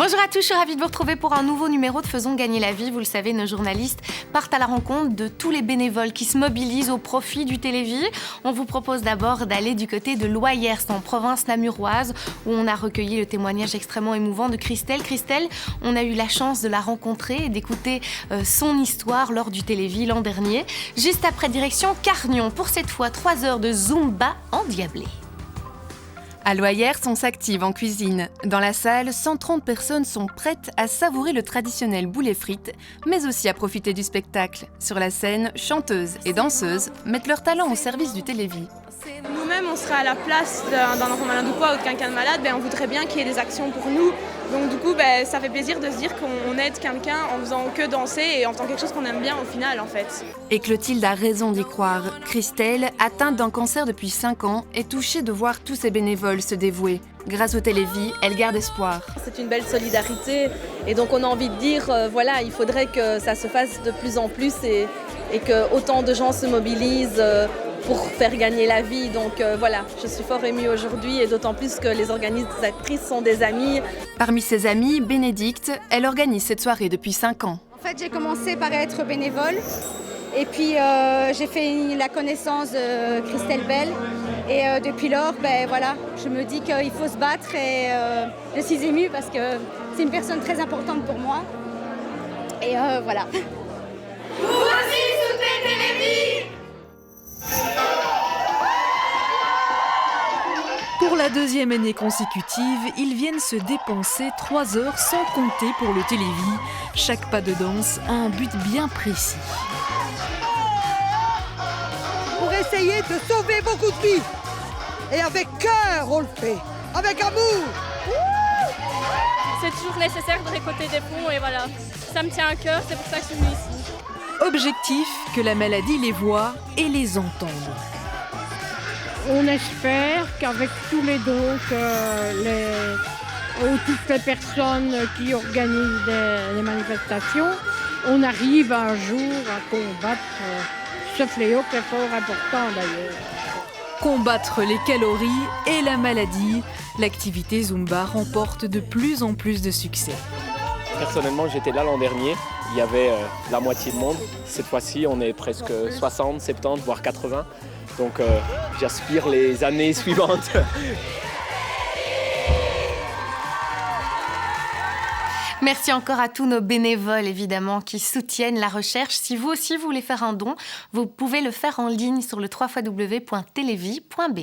Bonjour à tous, je suis ravie de vous retrouver pour un nouveau numéro de Faisons gagner la vie. Vous le savez, nos journalistes partent à la rencontre de tous les bénévoles qui se mobilisent au profit du Télévis. On vous propose d'abord d'aller du côté de Loyers, en province namuroise, où on a recueilli le témoignage extrêmement émouvant de Christelle. Christelle, on a eu la chance de la rencontrer et d'écouter son histoire lors du Télévis l'an dernier. Juste après, direction Carnion, pour cette fois 3 heures de Zumba endiablée. À Loyers, on s'active en cuisine. Dans la salle, 130 personnes sont prêtes à savourer le traditionnel boulet frites, mais aussi à profiter du spectacle. Sur la scène, chanteuses et danseuses mettent leur talent au service du Télévis. Nous-mêmes, on serait à la place d'un enfant malade ou quoi, ou de quelqu'un de malade, on voudrait bien qu'il y ait des actions pour nous. Donc du coup, ça fait plaisir de se dire qu'on aide quelqu'un en faisant que danser et en faisant quelque chose qu'on aime bien au final, en fait. Et Clotilde a raison d'y croire. Christelle, atteinte d'un cancer depuis 5 ans, est touchée de voir tous ses bénévoles se dévouer. Grâce au Télévis, elle garde espoir. C'est une belle solidarité et donc on a envie de dire, il faudrait que ça se fasse de plus en plus et que autant de gens se mobilisent pour faire gagner la vie. Donc je suis fort émue aujourd'hui et d'autant plus que les organisatrices sont des amies. Parmi ses amies, Bénédicte, elle organise cette soirée depuis 5 ans. En fait, j'ai commencé par être bénévole et puis j'ai fait la connaissance de Christelle Bell et depuis lors, je me dis qu'il faut se battre et je suis émue parce que c'est une personne très importante pour moi. Et voilà. Vous aussi soutenez Télévis! Pour la 2e année consécutive, ils viennent se dépenser 3 heures sans compter pour le Télévis. Chaque pas de danse a un but bien précis. Pour essayer de sauver beaucoup de vies. Et avec cœur, on le fait. Avec amour. C'est toujours nécessaire de récolter des fonds et voilà. Ça me tient à cœur, c'est pour ça que je suis venue ici. Objectif, que la maladie les voie et les entende. On espère qu'avec tous les dons ou toutes les personnes qui organisent des manifestations, on arrive un jour à combattre ce fléau qui est fort important d'ailleurs. Combattre les calories et la maladie, l'activité Zumba remporte de plus en plus de succès. Personnellement, j'étais là l'an dernier, il y avait la moitié de monde. Cette fois-ci, on est presque 60, 70, voire 80. Donc j'aspire les années suivantes. Merci encore à tous nos bénévoles, évidemment, qui soutiennent la recherche. Si vous aussi voulez faire un don, vous pouvez le faire en ligne sur le www.televis.be.